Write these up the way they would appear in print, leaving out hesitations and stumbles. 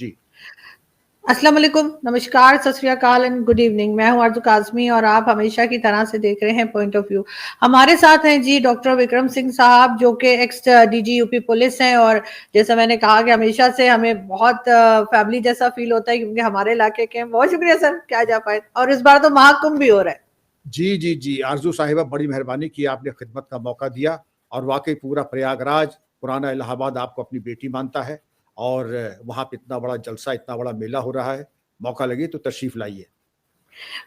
जी। अस्सलाम वालेकुम, नमस्कार, सत श्री अकाल एंड गुड इवनिंग। मैं हूं आरज़ू काज़मी और आप हमेशा की तरह से देख रहे हैं पॉइंट ऑफ व्यू। हमारे साथ हैं जी डॉक्टर विक्रम सिंह साहब, जो कि एक्स डीजी यूपी पुलिस हैं। और जैसा मैंने कहा कि हमेशा से हमें बहुत फैमिली जैसा फील होता है, क्योंकि हमारे इलाके के हैं। बहुत शुक्रिया सर, क्या जा पाए। और इस बार तो महाकुंभ भी हो रहा है। जी, जी, जी। आरज़ू साहिबा, बड़ी मेहरबानी की, आपने खिदमत का मौका दिया। और वाक़ई पूरा प्रयागराज, पुराना इलाहाबाद आपको अपनी बेटी मानता है और वहाँ पे इतना बड़ा जलसा, इतना बड़ा मेला हो रहा है। मौका लगे तो तशरीफ़ लाइए।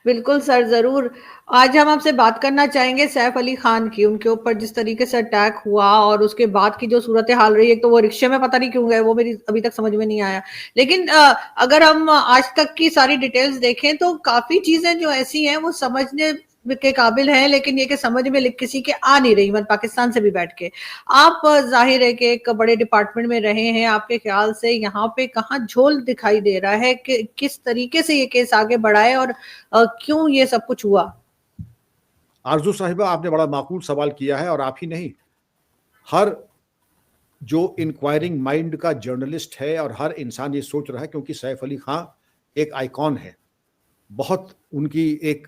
बिल्कुल सर, ज़रूर। आज हम आपसे बात करना चाहेंगे सैफ अली खान की। उनके ऊपर जिस तरीके से अटैक हुआ और उसके बाद की जो सूरत हाल रही है, तो वो रिक्शे में पता नहीं क्यों गए, वो मेरी अभी तक समझ में नहीं आया। लेकिन अगर हम आज तक की सारी डिटेल्स देखें तो काफ़ी चीज़ें जो ऐसी हैं वो समझने के काबिल है, लेकिन ये कि समझ में किसी के आ नहीं रही, मतलब पाकिस्तान से भी बैठ के। आप जाहिर है कि एक बड़े डिपार्टमेंट में रहे हैं, आपके ख्याल से यहाँ पे कहाँ झोल दिखाई दे रहा है कि किस तरीके से ये केस आगे बढ़ा है और क्यों ये सब कुछ हुआ? आरज़ू साहिबा, आपने बड़ा माकूल सवाल किया है और आप ही नहीं, हर जो इंक्वायरिंग माइंड का जर्नलिस्ट है और हर इंसान ये सोच रहा है, क्योंकि सैफ अली खां एक आइकॉन है। बहुत उनकी एक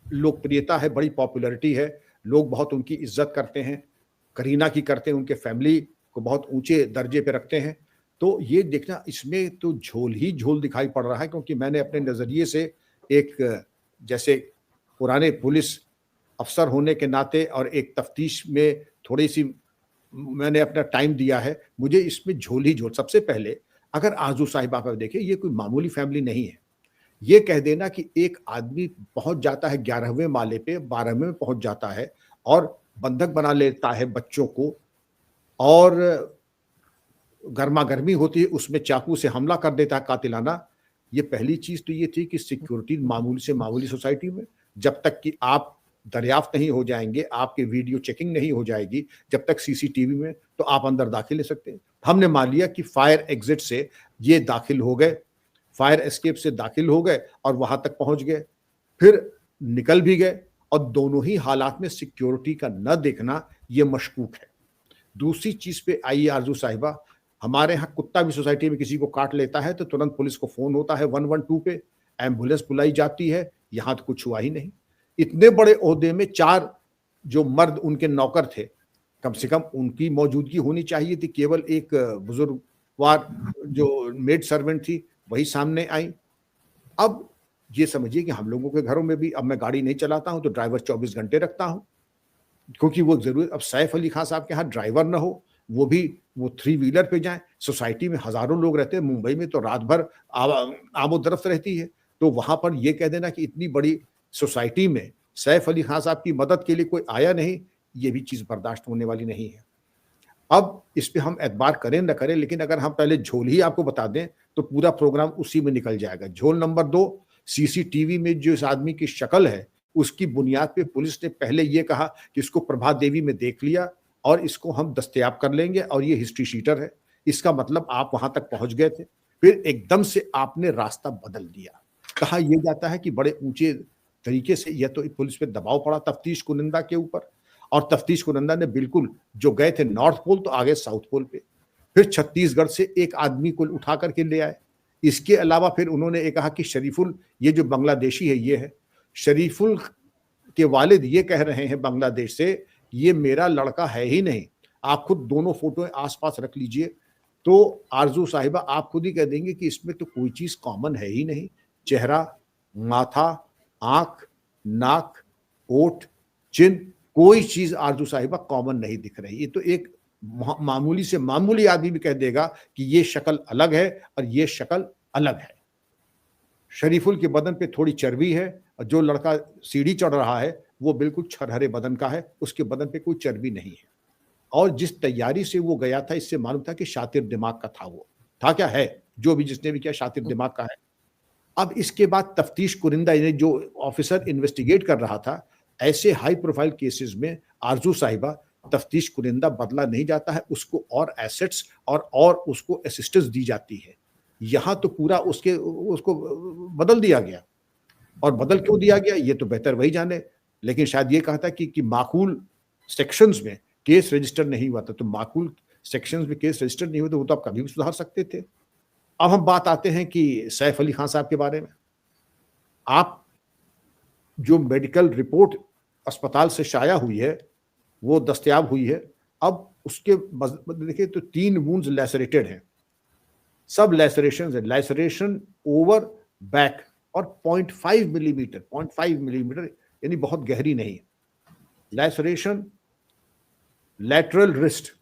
लोकप्रियता है, बड़ी पॉपुलैरिटी है, लोग बहुत उनकी इज़्ज़त करते हैं, करीना की करते हैं, उनके फैमिली को बहुत ऊँचे दर्जे पे रखते हैं। तो ये देखना, इसमें तो झोल ही झोल दिखाई पड़ रहा है, क्योंकि मैंने अपने नज़रिए से एक जैसे पुराने पुलिस अफ़सर होने के नाते और एक तफ्तीश में थोड़ी-सी मैंने अपना टाइम दिया है, मुझे इसमें झोल ही झोल। सबसे पहले अगर आरज़ू साहिबा आप देखें, ये कोई मामूली फैमिली नहीं है। ये कह देना कि एक आदमी पहुँच जाता है 11वें माले पे, 12वें में पहुँच जाता है और बंधक बना लेता है बच्चों को, और गरमा-गर्मी होती है, उसमें चाकू से हमला कर देता है कातिलाना। ये पहली चीज़ तो ये थी कि सिक्योरिटी मामूली से मामूली सोसाइटी में, जब तक कि आप दरियाफ़्त नहीं हो जाएँगे, आपकी वीडियो चेकिंग नहीं हो जाएगी, जब तक सीसीटीवी में, तो आप अंदर दाखिल नहीं सकते। हमने मान लिया कि फायर एग्ज़िट से ये दाखिल हो गए, फायर एस्केप से दाखिल हो गए और वहाँ तक पहुँच गए, फिर निकल भी गए, और दोनों ही हालात में सिक्योरिटी का न देखना, ये मशकूक है। दूसरी चीज़ पे आइए आरज़ू साहिबा, हमारे यहाँ कुत्ता भी सोसाइटी में किसी को काट लेता है तो तुरंत पुलिस को फ़ोन होता है 112 पे, एम्बुलेंस बुलाई जाती है, यहाँ तो कुछ हुआ ही नहीं। इतने बड़े ओहदे में 4 जो मर्द उनके नौकर थे, कम से कम उनकी मौजूदगी होनी चाहिए थी। केवल एक बुजुर्गवार जो मेड सर्वेंट थी, वही सामने आई। अब ये समझिए कि हम लोगों के घरों में भी, अब मैं गाड़ी नहीं चलाता हूँ तो ड्राइवर 24 घंटे रखता हूँ, क्योंकि वो ज़रूर, अब सैफ अली खान साहब के यहाँ ड्राइवर ना हो, वो थ्री व्हीलर पे जाएँ, सोसाइटी में हज़ारों लोग रहते हैं, मुंबई में तो रात भर आमो-दरफ़्त रहती है, तो वहाँ पर ये कह देना कि इतनी बड़ी सोसाइटी में सैफ अली खान साहब की मदद के लिए कोई आया नहीं, ये भी चीज़ बर्दाश्त होने वाली नहीं है। अब इस पे हम एतबार करें न करें, लेकिन अगर हम पहले झोल ही आपको बता दें, तो पूरा प्रोग्राम उसी में निकल जाएगा। झोल नंबर 2, सीसीटीवी में जो इस आदमी की शक्ल है, उसकी बुनियाद पे पुलिस ने पहले ये कहा कि इसको प्रभात देवी में देख लिया और इसको हम दस्तयाब कर लेंगे और ये हिस्ट्री शीटर है। इसका मतलब आप वहाँ तक पहुँच गए थे। फिर एकदम से आपने रास्ता बदल दिया। कहा यह जाता है कि बड़े ऊँचे तरीके से यह तो पुलिस पे दबाव पड़ा तफ्तीश कुनिंदा के ऊपर, और तफ्तीश कुनिंदा ने बिल्कुल, जो गए थे नॉर्थ पोल तो आ गए साउथ पोल पे। फिर छत्तीसगढ़ से एक आदमी को उठा करके ले आए। इसके अलावा फिर उन्होंने ये कहा कि शरीफुल, ये जो बांग्लादेशी है ये है। शरीफुल के वालिद ये कह रहे हैं बांग्लादेश से, ये मेरा लड़का है ही नहीं। आप खुद दोनों फोटो आस-पास रख लीजिए, तो आरज़ू साहिबा आप खुद ही कह देंगे कि इसमें तो कोई चीज़ कॉमन है ही नहीं। चेहरा, माथा, आँख, नाक, ओठ, चिन, कोई चीज़ आरज़ू साहिबा कॉमन नहीं दिख रही। ये तो एक मामूली से मामूली आदमी भी कह देगा कि ये शक्ल अलग है और ये शक्ल अलग है। शरीफुल के बदन पे थोड़ी चर्बी है और जो लड़का सीढ़ी चढ़ रहा है, वो बिल्कुल छरहरे बदन का है, उसके बदन पे कोई चर्बी नहीं है। और जिस तैयारी से वो गया था, इससे मालूम था कि शातिर दिमाग का था वो। था क्या है, जो भी जिसने भी किया शातिर दिमाग का है। अब इसके बाद तफ्तीश कुनिंदा, यानी जो ऑफिसर इन्वेस्टिगेट कर रहा था, ऐसे हाई प्रोफाइल केसेस में आरज़ू साहिबा, तफ्तीश कुनिंदा बदला नहीं जाता है, उसको और एसेट्स और उसको असिस्टेंस दी जाती है। यहाँ तो पूरा उसको बदल दिया गया, और बदल क्यों दिया गया ये तो बेहतर वही जाने। लेकिन शायद ये कहा था कि माकूल सेक्शंस में केस रजिस्टर नहीं हुआ था, तो माकूल सेक्शंस में केस रजिस्टर नहीं हुआ तो वो तो आप कभी भी सुधार सकते थे। अब हम बात आते हैं कि सैफ अली खान साहब के बारे में। आप जो मेडिकल रिपोर्ट अस्पताल से शाया हुई है, वो दस्तयाब हुई है। अब उसके देखिए तो 3 वुंड्स लैसरेटेड हैं, सब लैसरेशन है, लैसरेशन ओवर बैक और 0.5 मिलीमीटर, 0.5 मिलीमीटर यानी बहुत गहरी नहीं। लैसरेशन लैटरल रिस्ट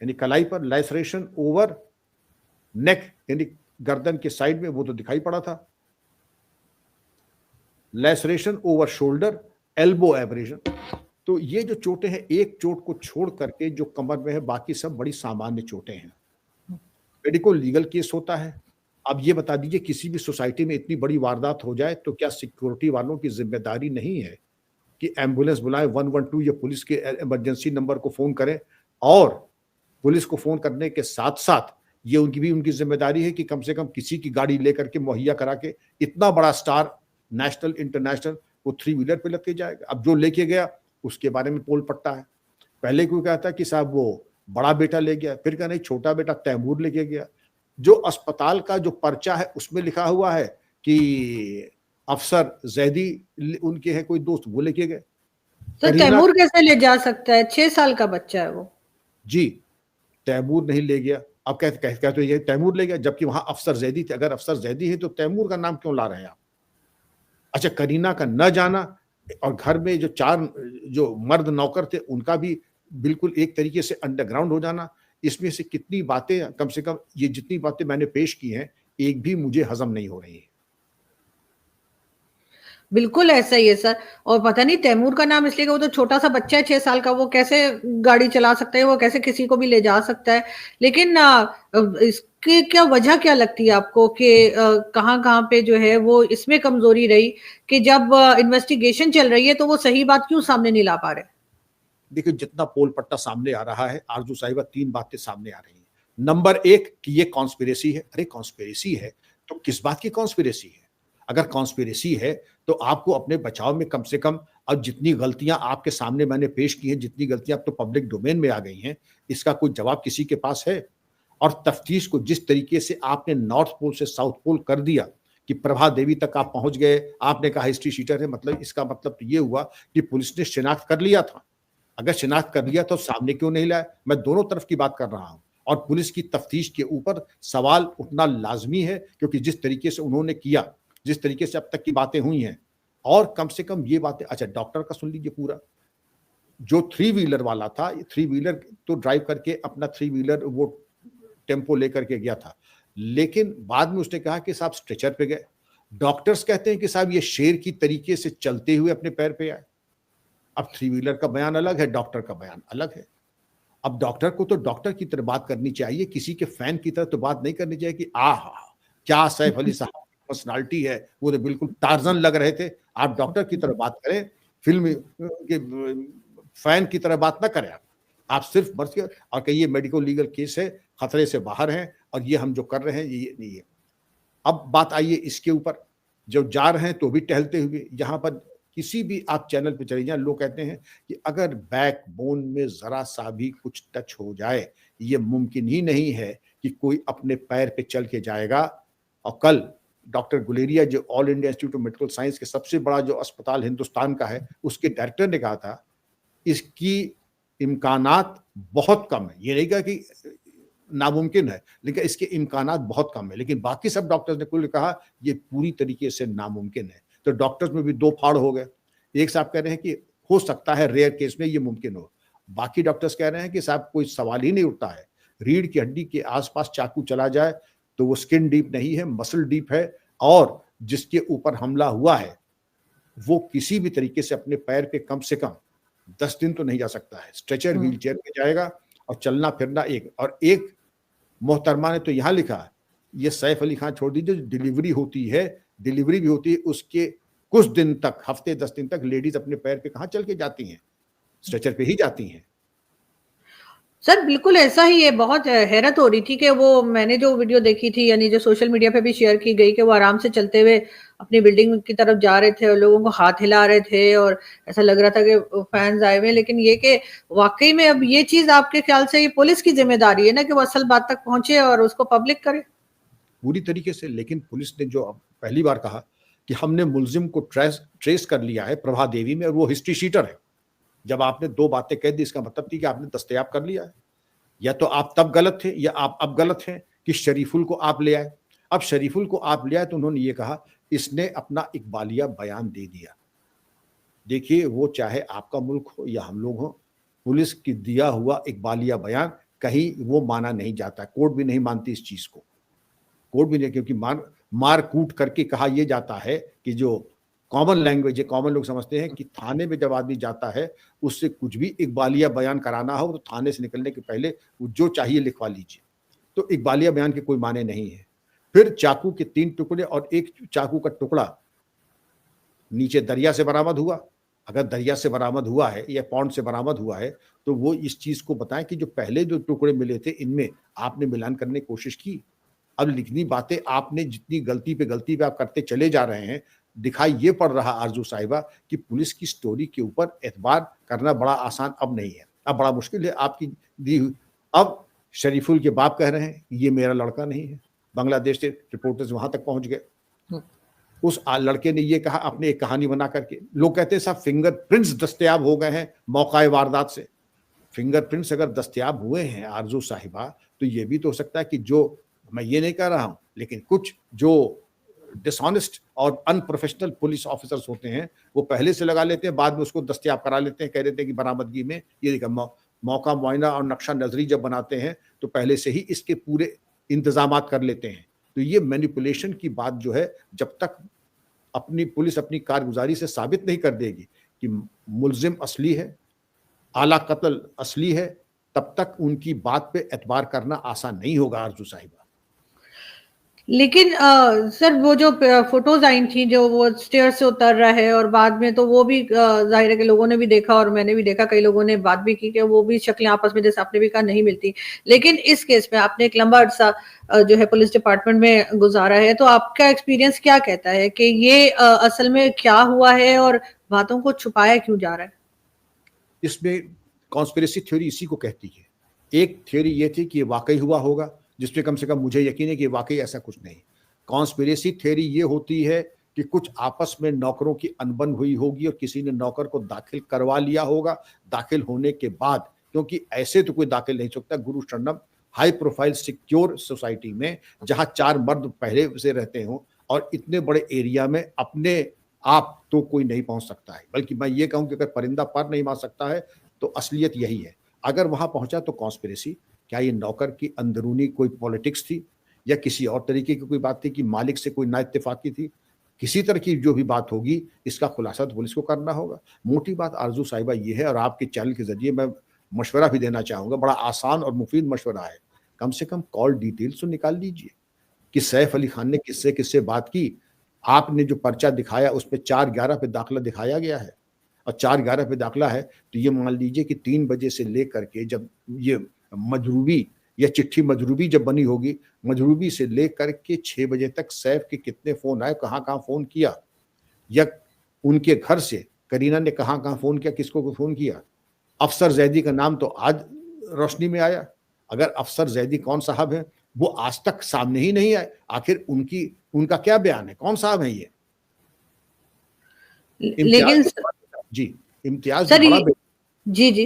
यानी कलाई पर, लैसरेशन ओवर नेक यानी गर्दन के साइड में, वो तो दिखाई पड़ा था। Laceration over shoulder, elbow abrasion. तो ये जो चोटें हैं, एक चोट को छोड़ करके जो कमर में है, बाकी सब बड़ी सामान्य चोटें हैं। मेडिको लीगल केस होता है। अब ये बता दीजिए, किसी भी सोसाइटी में इतनी बड़ी वारदात हो जाए तो क्या सिक्योरिटी वालों की जिम्मेदारी नहीं है कि एम्बुलेंस बुलाएं, 112 या पुलिस के इमरजेंसी नंबर को फोन करें? और पुलिस को फोन करने के साथ साथ ये उनकी जिम्मेदारी है कि कम से कम किसी की गाड़ी लेकर के मुहैया करा के, इतना बड़ा स्टार नेशनल इंटरनेशनल, वो 3 व्हीलर पे लेके जाएगा। अब जो लेके गया उसके बारे में पोल पट्टा है। पहले कोई कहता कि साहब वो बड़ा बेटा ले गया, फिर कहा नहीं छोटा बेटा तैमूर लेके गया। जो अस्पताल का जो पर्चा है उसमें लिखा हुआ है कि अफसर जैदी उनके हैं कोई दोस्त, वो लेके गए। तो तैमूर कैसे ले जा सकता है? 6 साल का बच्चा है वो। जी, तैमूर नहीं ले गया। अब कहते तो ये तैमूर ले गया, जबकि वहां अफसर जैदी थे। अगर अफसर जैदी है तो तैमूर का नाम क्यों ला रहे हैं आप? अच्छा, करीना का न जाना और घर में जो 4 जो मर्द नौकर थे उनका भी बिल्कुल एक तरीके से अंडरग्राउंड हो जाना, इसमें से कितनी बातें, कम से कम ये जितनी बातें मैंने पेश की हैं, एक भी मुझे हजम नहीं हो रही है। बिल्कुल ऐसा ही है सर। और पता नहीं तैमूर का नाम इसलिए कि वो तो छोटा सा बच्चा है 6 साल का, वो कैसे गाड़ी चला सकता है, वो कैसे किसी को भी ले जा सकता है। लेकिन इसकी क्या वजह क्या लगती है आपको कि कहाँ पे जो है वो इसमें कमजोरी रही कि जब इन्वेस्टिगेशन चल रही है तो वो सही बात क्यों सामने नहीं ला पा रहे? देखिए, जितना पोल पट्टा सामने आ रहा है आरजू साहिबा, 3 बातें सामने आ रही हैं। नंबर 1 कि ये कॉन्स्पिरेसी है। अरे कॉन्स्पिरेसी है तो किस बात की कॉन्स्पिरेसी है? अगर कॉन्स्पिरेसी है तो आपको अपने बचाव में कम से कम, अब जितनी गलतियां आपके सामने मैंने पेश की हैं, जितनी गलतियां अब तो पब्लिक डोमेन में आ गई हैं, इसका कोई जवाब किसी के पास है? और तफ्तीश को जिस तरीके से आपने नॉर्थ पोल से साउथ पोल कर दिया कि प्रभा देवी तक आप पहुंच गए, आपने कहा हिस्ट्री शीटर है, मतलब इसका मतलब तो ये हुआ कि पुलिस ने शिनाख्त कर लिया था। अगर शिनाख्त कर लिया तो सामने क्यों नहीं लाया? मैं दोनों तरफ की बात कर रहा हूं। और पुलिस की तफ्तीश के ऊपर सवाल उठना लाजमी है, क्योंकि जिस तरीके से उन्होंने किया, जिस तरीके से अब तक की बातें हुई हैं, और कम से कम ये बातें, अच्छा डॉक्टर का सुन लीजिए पूरा। जो 3 व्हीलर वाला था, 3 व्हीलर तो ड्राइव करके अपना 3 व्हीलर वो टेम्पो लेकर के गया था, लेकिन बाद में उसने कहा कि साहब स्ट्रेचर पे गए। डॉक्टर्स कहते हैं कि साहब ये शेर की तरीके से चलते हुए अपने पैर पे आए। अब 3 व्हीलर का बयान अलग है, डॉक्टर का बयान अलग है। अब डॉक्टर को तो डॉक्टर की तरह बात करनी चाहिए, किसी के फैन की तरह तो बात नहीं करनी चाहिए कि क्या सैफ अली साहब पर्सनालिटी है, वो तो बिल्कुल टार्जन लग रहे थे। आप डॉक्टर की तरह बात करें, फिल्म के फैन की तरह बात ना करें। आप सिर्फ बस और कहिए मेडिकल लीगल केस है, खतरे से बाहर है, और ये हम जो कर रहे हैं ये नहीं है। अब बात आइए इसके ऊपर, जो जा रहे हैं तो भी टहलते हुए, यहाँ पर किसी भी आप चैनल पे चले जाएं, लोग कहते हैं कि अगर बैक बोन में जरा सा भी कुछ टच हो जाए, ये मुमकिन ही नहीं है कि कोई अपने पैर पे चल के जाएगा। और कल डॉक्टर गुलेरिया, जो all India institute of medical science के सबसे बड़ा जो अस्पताल हिंदुस्तान का है, उसके डायरेक्टर ने कहा था इसकी इम्कानात बहुत कम है। ये नहीं कहा कि नामुमकिन है, लेकिन इसके इम्कानात बहुत कम है। लेकिन बाकी सब डॉक्टर्स ने कुल कहा ये पूरी तरीके से नामुमकिन है। तो डॉक्टर्स में भी 2 फाड़ हो गए। एक साहब कह रहे हैं कि हो सकता है रेयर केस में ये मुमकिन हो, बाकी डॉक्टर्स कह रहे हैं कि साहब कोई सवाल ही नहीं उठता है। रीढ़ की हड्डी के आसपास चाकू चला जाए तो वो स्किन डीप नहीं है, मसल डीप है, और जिसके ऊपर हमला हुआ है वो किसी भी तरीके से अपने पैर पे कम से कम 10 दिन तो नहीं जा सकता है। स्ट्रेचर व्हील चेयर पे जाएगा और चलना फिरना एक मोहतरमा ने तो यहाँ लिखा है, ये सैफ अली खान छोड़ दीजिए, डिलीवरी भी होती है, उसके कुछ दिन तक, हफ्ते 10 दिन तक लेडीज अपने पैर पे कहाँ चल के जाती हैं? स्ट्रेचर पे ही जाती हैं। सर बिल्कुल ऐसा ही है। बहुत हैरत हो रही थी कि वो मैंने जो वीडियो देखी थी, यानी जो सोशल मीडिया पे भी शेयर की गई, कि वो आराम से चलते हुए अपनी बिल्डिंग की तरफ जा रहे थे और लोगों को हाथ हिला रहे थे और ऐसा लग रहा था कि फैंस आए हुए। लेकिन ये कि वाकई में अब ये चीज आपके ख्याल से ये पुलिस की जिम्मेदारी है ना कि वो असल बात तक पहुंचे और उसको पब्लिक करे? पूरी तरीके से। लेकिन पुलिस ने जो पहली बार कहा कि हमने मुलजिम को ट्रेस कर लिया है प्रभा देवी में और वो हिस्ट्री शीटर है। जब आपने 2 बातें कह दी इसका मतलब थी कि आपने दस्तयाब कर लिया है। या तो आप तब गलत थे या आप अब गलत हैं कि शरीफुल को आप ले आए। अब शरीफुल को आप ले आए तो उन्होंने ये कहा इसने अपना इकबालिया बयान दे दिया। देखिए वो चाहे आपका मुल्क हो या हम लोग हों, पुलिस की दिया हुआ इकबालिया बयान कहीं वो माना नहीं जाता, कोर्ट भी नहीं मानती इस चीज़ को। कोर्ट भी नहीं, क्योंकि मार कूट करके कहा यह जाता है कि जो कॉमन लैंग्वेज है, कॉमन लोग समझते हैं कि थाने में जब आदमी जाता है उससे कुछ भी इकबालिया बयान कराना हो तो थाने से निकलने के पहले वो जो चाहिए लिखवा लीजिए। तो इकबालिया बयान के कोई माने नहीं है। फिर चाकू के 3 टुकड़े और एक चाकू का टुकड़ा नीचे दरिया से बरामद हुआ। अगर दरिया से बरामद हुआ है या पौंड से बरामद हुआ है तो वो इस चीज को बताएं कि जो पहले जो टुकड़े मिले थे इनमें आपने मिलान करने की कोशिश की। अब लिखनी बातें आपने जितनी गलती पे आप करते चले जा रहे हैं, दिखाई ये पड़ रहा आरजू साहिबा कि पुलिस की स्टोरी के ऊपर एतबार करना बड़ा आसान अब नहीं है, अब बड़ा मुश्किल है आपकी दी हुई। अब शरीफुल के बाप कह रहे हैं ये मेरा लड़का नहीं है। बांग्लादेश से रिपोर्टर्स वहां तक पहुंच गए। उस लड़के ने ये कहा अपने एक कहानी बना करके। लोग कहते हैं साहब फिंगरप्रिंट्स दस्तयाब हो गए हैं मौका वारदात से। फिंगरप्रिंट्स अगर दस्तयाब हुए हैं आरजू साहिबा तो ये भी तो हो सकता है कि जो, मैं ये नहीं कह रहा हूं, लेकिन कुछ जो डिसऑनेस्ट और अनप्रोफेशनल पुलिस ऑफिसर्स होते हैं वो पहले से लगा लेते हैं, बाद में उसको दस्तयाब करा लेते हैं, कह देते हैं कि बरामदगी में ये देखा मौका मुआयना और नक्शा नजरी जब बनाते हैं तो पहले से ही इसके पूरे इंतजामात कर लेते हैं। तो ये मैनिपुलेशन की बात जो है, जब तक अपनी पुलिस अपनी कारगुजारी से साबित नहीं कर देगी कि मुलजिम असली है, आला कत्ल असली है, तब तक उनकी बात पे एतबार करना आसान नहीं होगा आरजू साहिबा। लेकिन सर वो जो फोटोज आई थी जो वो स्टेयर से उतर रहा है और बाद में, तो वो भी जाहिर है कि लोगों ने भी देखा और मैंने भी देखा, कई लोगों ने बात भी की कि वो भी शक्लें आपस में जैसे आपने भी कहा नहीं मिलती। लेकिन इस केस में आपने एक लंबा अरसा जो है पुलिस डिपार्टमेंट में गुजारा है, तो आपका एक्सपीरियंस क्या कहता है कि ये असल में क्या हुआ है और बातों को छुपाया क्यों जा रहा है? इसमें कॉन्स्पिरेसी थ्योरी इसी को कहती है। एक थ्योरी ये थी कि ये वाकई हुआ होगा, जिसपे कम से कम मुझे यकीन है कि वाकई ऐसा कुछ नहीं। कॉन्स्पिरेसी थ्योरी ये होती है कि कुछ आपस में नौकरों की अनबन हुई होगी और किसी ने नौकर को दाखिल करवा लिया होगा। दाखिल होने के बाद, क्योंकि ऐसे तो कोई दाखिल नहीं सकता गुरु शरणम हाई प्रोफाइल सिक्योर सोसाइटी में, जहां 4 मर्द पहले से रहते हों और इतने बड़े एरिया में अपने आप तो कोई नहीं पहुंच सकता है। बल्कि मैं ये कहूं कि अगर परिंदा पर नहीं मार सकता है तो असलियत यही है। अगर वहां पहुंचा तो कॉन्स्पिरेसी, क्या ये नौकर की अंदरूनी कोई पॉलिटिक्स थी या किसी और तरीके की कोई बात थी कि मालिक से कोई ना इत्तेफाकी थी? किसी तरह की जो भी बात होगी इसका खुलासा तो पुलिस को करना होगा। मोटी बात आरजू साहिबा ये है, और आपके चैनल के जरिए मैं मशवरा भी देना चाहूंगा, बड़ा आसान और मुफीद मशवरा है। कम से कम कॉल डिटेल्स तो निकाल लीजिए कि सैफ अली खान ने किससे किससे बात की। आपने जो पर्चा दिखाया उसमें 4/11 पे दाखिला दिखाया गया है, और 4/11 पे दाखिला है तो ये मान लीजिए कि 3 बजे से लेकर के, जब ये मजरूबी या चिट्ठी मजरूबी जब बनी होगी, मजरूबी से लेकर के 6 बजे तक सैफ के कितने फोन आए, कहाँ कहाँ फोन किया, या उनके घर से करीना ने कहाँ कहाँ फोन किया, किसको फोन किया। अफसर जैदी का नाम तो आज रोशनी में आया। अगर अफसर जैदी कौन साहब है वो आज तक सामने ही नहीं आए, आखिर उनका क्या बयान है, कौन साहब है ये? लेकिन जी, इम्तियाज सर बड़ा जी जी,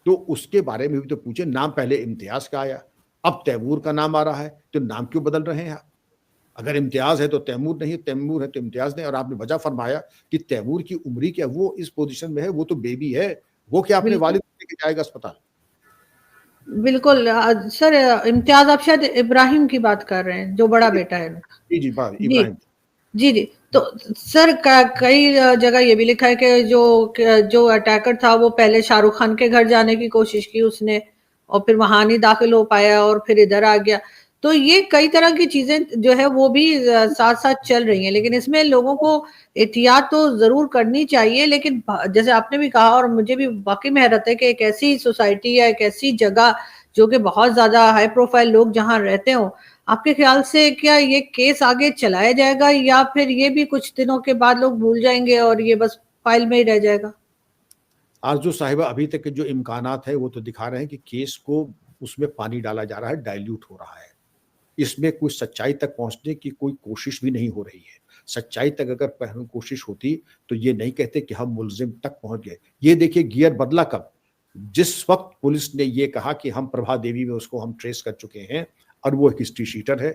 तो उसके बारे में भी तो पूछे। नाम पहले इम्तियाज का आया, अब तैमूर का नाम आ रहा है, तो नाम क्यों बदल रहे हैं आप? अगर इम्तियाज है तो तैमूर नहीं, तैमूर है तो इम्तियाज नहीं। और आपने वजह फरमाया कि तैमूर की उम्र क्या, वो इस पोजीशन में है, वो तो बेबी है, वो क्या अपने वालिद लेके जाएगा अस्पताल? बिल्कुल सर, इम्तियाज आप शायद इब्राहिम की बात कर रहे हैं जो बड़ा बेटा है उनका। जी जी, इब्राहिम जी जी। तो सर कई जगह ये भी लिखा है कि जो अटैकर था वो पहले शाहरुख खान के घर जाने की कोशिश की उसने, और फिर वहां नहीं दाखिल हो पाया और फिर इधर आ गया। तो ये कई तरह की चीजें जो है वो भी साथ साथ चल रही हैं, लेकिन इसमें लोगों को एहतियात तो जरूर करनी चाहिए। लेकिन जैसे आपने भी कहा और मुझे भी वाकई में हैरत है कि एक ऐसी सोसाइटी या एक ऐसी जगह जो कि बहुत ज्यादा हाई प्रोफाइल लोग जहां रहते हो, आपके ख्याल से क्या ये केस आगे चलाया जाएगा या फिर ये भी कुछ दिनों के बाद लोग भूल जाएंगे और ये बस फाइल में ही रह जाएगा? आरजू साहिबा अभी तक के जो इम्कानात है वो तो दिखा रहे हैं कि केस को उसमें पानी डाला जा रहा है, डाइल्यूट हो रहा है। इसमें कोई सच्चाई तक पहुंचने की कोई कोशिश भी नहीं हो रही है। सच्चाई तक अगर कोशिश होती तो ये नहीं कहते कि हम मुलजिम तक पहुंच गए। ये देखिए गियर बदला कब, जिस वक्त पुलिस ने ये कहा कि हम प्रभा देवी में उसको हम ट्रेस कर चुके हैं और वो एक हिस्ट्री शीटर है।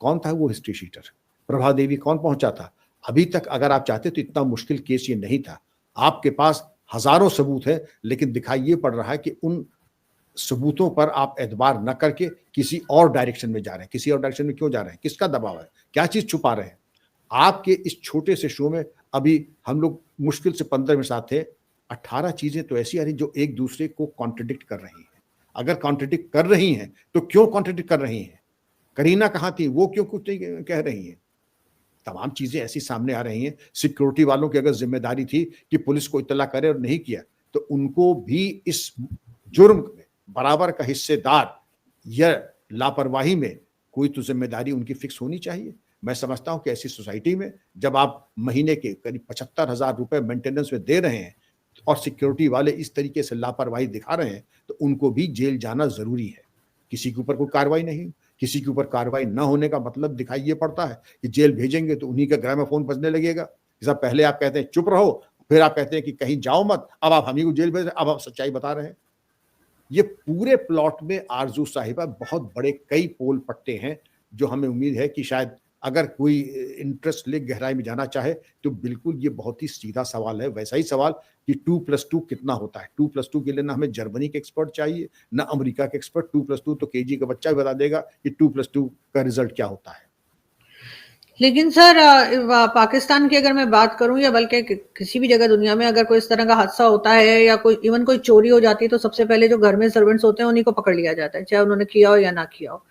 कौन था वो हिस्ट्री शीटर? प्रभा देवी कौन पहुंचा था? अभी तक अगर आप चाहते तो इतना मुश्किल केस ये नहीं था। आपके पास हजारों सबूत है, लेकिन दिखाई ये पड़ रहा है कि उन सबूतों पर आप एतबार न करके किसी और डायरेक्शन में जा रहे हैं। किसी और डायरेक्शन में क्यों जा रहे हैं? किसका दबाव है? क्या चीज छुपा रहे हैं? आपके इस छोटे से शो में अभी हम लोग मुश्किल से 15 मिनट साथ थे, 18 चीजें तो ऐसी आ रही जो एक दूसरे को कॉन्ट्रडिक्ट कर रही हैं। अगर कॉन्ट्रडिक्ट कर रही हैं तो क्यों कॉन्ट्रडिक्ट कर रही हैं? करीना कहाँ थी? वो क्यों कुछ नहीं कह रही हैं? तमाम चीजें ऐसी सामने आ रही हैं। सिक्योरिटी वालों की अगर जिम्मेदारी थी कि पुलिस को इत्तला करे और नहीं किया, तो उनको भी इस जुर्म में बराबर का हिस्सेदार या लापरवाही में कोई तो जिम्मेदारी उनकी फिक्स होनी चाहिए। मैं समझता हूं कि ऐसी सोसाइटी में जब आप महीने के करीब 75,000 रुपए मेंटेनेंस में दे रहे हैं और सिक्योरिटी वाले इस तरीके से लापरवाही दिखा रहे हैं, तो उनको भी जेल जाना जरूरी है। किसी के ऊपर कोई कार्रवाई नहीं, किसी के ऊपर कार्रवाई न होने का मतलब दिखाई ये पड़ता है कि जेल भेजेंगे तो उन्हीं का ग्रामोफोन बजने लगेगा। जैसा पहले आप कहते हैं चुप रहो, फिर आप कहते हैं कि कहीं जाओ मत, अब आप हम ही को जेल भेज रहे हैं, अब आप सच्चाई बता रहे हैं। ये पूरे प्लॉट में आरजू साहिबा बहुत बड़े कई पोल पट्टे हैं, जो हमें उम्मीद है कि शायद अगर कोई इंटरेस्ट ले गहराई में जाना चाहे तो बिल्कुल ये बहुत ही सीधा सवाल है। वैसा ही सवाल कि 2+2 कितना होता है। 2+2 के लिए ना हमें जर्मनी के एक्सपर्ट चाहिए, ना अमेरिका के एक्सपर्ट। 2+2 तो केजी का बच्चा भी बता देगा कि 2+2 का रिजल्ट क्या होता है। लेकिन सर पाकिस्तान की अगर मैं बात करूं या बल्कि किसी भी जगह दुनिया में अगर कोई इस तरह का हादसा होता है या कोई इवन कोई चोरी हो जाती है, तो सबसे पहले जो घर में सर्वेंट्स होते हैं उन्हीं को पकड़ लिया जाता है, चाहे उन्होंने किया हो या ना किया हो।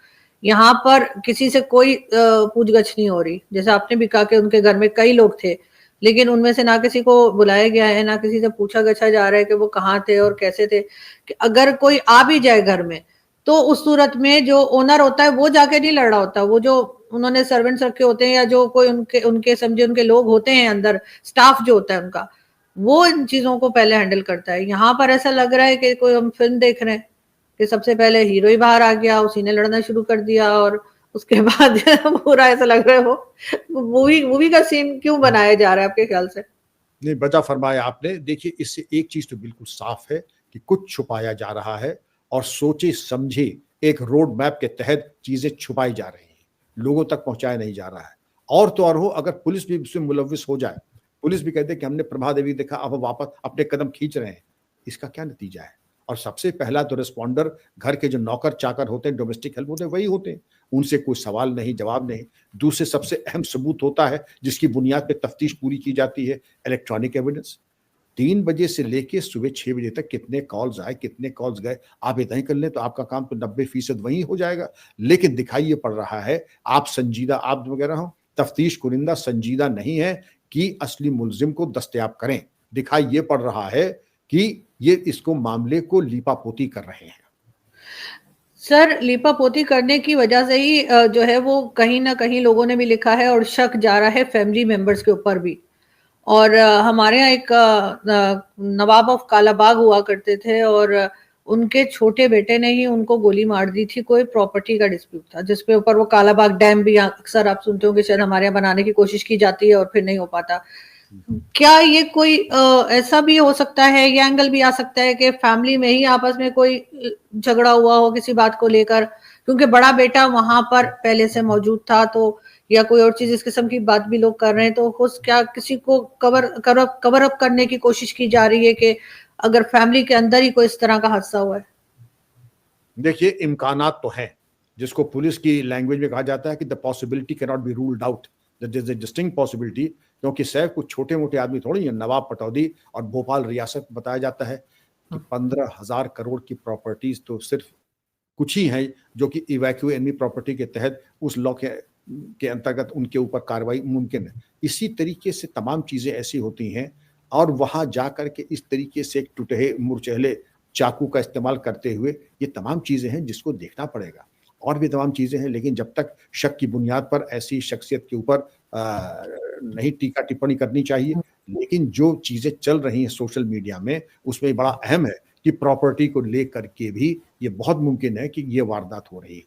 यहाँ पर किसी से कोई पूछगछ नहीं हो रही। जैसे आपने भी कहा कि उनके घर में कई लोग थे, लेकिन उनमें से ना किसी को बुलाया गया है, ना किसी से पूछा गछा जा रहा है कि वो कहाँ थे और कैसे थे। कि अगर कोई आ भी जाए घर में, तो उस सूरत में जो ओनर होता है वो जाके नहीं लड़ रहा होता। वो जो उन्होंने सर्वेंट्स रखे होते हैं या जो कोई उनके उनके समझे उनके लोग होते हैं अंदर, स्टाफ जो होता है उनका, वो इन चीजों को पहले हैंडल करता है। यहाँ पर ऐसा लग रहा है कि कोई हम फिल्म देख रहे हैं कि सबसे पहले हीरो ही बाहर आ गया, उसी ने लड़ना शुरू कर दिया और उसके बाद पूरा ऐसा लग रहा है वो मूवी का सीन क्यों बनाया जा रहा है आपके ख्याल से? नहीं, बचा फरमाया आपने। देखिए, इससे एक चीज तो बिल्कुल साफ है कि कुछ छुपाया जा रहा है और सोचे समझे एक रोड मैप के तहत चीजें छुपाई जा रही हैं, लोगों तक पहुंचाया नहीं जा रहा है। और तो और हो, अगर पुलिस भी इसमें मुलविस हो जाए, पुलिस भी कहते कि हमने प्रभा देवी देखा, अब वापस अपने कदम खींच रहे हैं, इसका क्या नतीजा है? और सबसे पहला तो रिस्पॉन्डर घर के जो नौकर चाकर होते हैं, डोमेस्टिक हेल्प होते हैं, वही होते हैं। उनसे कोई सवाल नहीं, जवाब नहीं। दूसरे सबसे अहम सबूत होता है जिसकी बुनियाद पे तफ्तीश पूरी की जाती है, इलेक्ट्रॉनिक एविडेंस। 3 बजे से लेके सुबह 6 बजे तक कितने कॉल्स आए, कितने कॉल्स गए, आप इतना ही कर लें तो आपका काम तो 90% वहीं हो जाएगा। लेकिन दिखाई ये पड़ रहा है, आप संजीदा, आप वगैरह हो, तफ्तीश कुरिंदा संजीदा नहीं है कि असली मुलजिम को दस्तयाब करें। दिखाई ये पड़ रहा है कि ये इसको मामले को लीपापोती कर रहे हैं। सर लीपापोती करने की वजह से ही जो है वो कहीं ना कहीं लोगों ने भी लिखा है और शक जा रहा है फैमिली मेंबर्स के ऊपर भी। और हमारे यहाँ एक नवाब ऑफ कालाबाग हुआ करते थे और उनके छोटे बेटे ने ही उनको गोली मार दी थी। कोई प्रॉपर्टी का डिस्प्यूट था जिसके ऊपर वो कालाबाग डैम भी अक्सर आप सुनते हो कि शायद हमारे यहाँ बनाने की कोशिश की जाती है और फिर नहीं हो पाता। क्या ये कोई ऐसा भी हो सकता है, ये एंगल भी आ सकता है कि फैमिली में ही आपस में कोई झगड़ा हुआ हो किसी बात को लेकर, क्योंकि बड़ा बेटा वहां पर पहले से मौजूद था, तो या कोई और चीज इस किस्म की बात भी लोग कर रहे हैं, तो क्या किसी को कवर अप करने की कोशिश की जा रही है कि अगर फैमिली के अंदर ही कोई इस तरह का हादसा हुआ है? देखिए, इम्कानात तो हैं, जिसको पुलिस की लैंग्वेज में कहा जाता है कि the possibility can not be ruled out, that is a distinct possibility. क्योंकि सैफ कुछ छोटे मोटे आदमी थोड़ी है। नवाब पटौदी और भोपाल रियासत बताया जाता है कि 15,000 करोड़ की प्रॉपर्टीज तो सिर्फ कुछ ही हैं जो कि इवैक्यूएट एनिमी प्रॉपर्टी के तहत उस लॉ के अंतर्गत उनके ऊपर कार्रवाई मुमकिन है। इसी तरीके से तमाम चीजें ऐसी होती हैं और वहां जाकर के इस तरीके से एक टुटहे मुरचहले चाकू का इस्तेमाल करते हुए, ये तमाम चीजें हैं जिसको देखना पड़ेगा। और भी तमाम चीजें हैं, लेकिन जब तक शक की बुनियाद पर ऐसी शख्सियत के ऊपर नहीं टीका टिप्पणी करनी चाहिए। लेकिन जो चीजें चल रही हैं सोशल मीडिया में, उसमें बड़ा अहम है कि प्रॉपर्टी को लेकर के भी ये बहुत मुमकिन है कि ये वारदात हो रही है।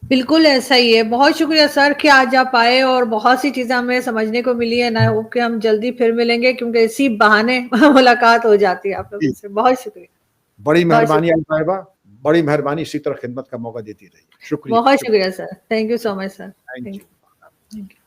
बिल्कुल ऐसा ही है। बहुत शुक्रिया सर कि आज आप आए और बहुत सी चीजें हमें समझने को मिली है ना। होप कि हम जल्दी फिर मिलेंगे क्योंकि इसी बहाने मुलाकात हो जाती है आप लोगों जी, से। बहुत शुक्रिया। बड़ी बहुत मेहरबानी शुक्रिया। अल साहिबा, बड़ी मेहरबानी, इसी तरह खिदमत का मौका देती रहिए। शुक्रिया, बहुत शुक्रिया। शुक्रिया sir. Thank you so much sir. Thank thank you. You. Thank you.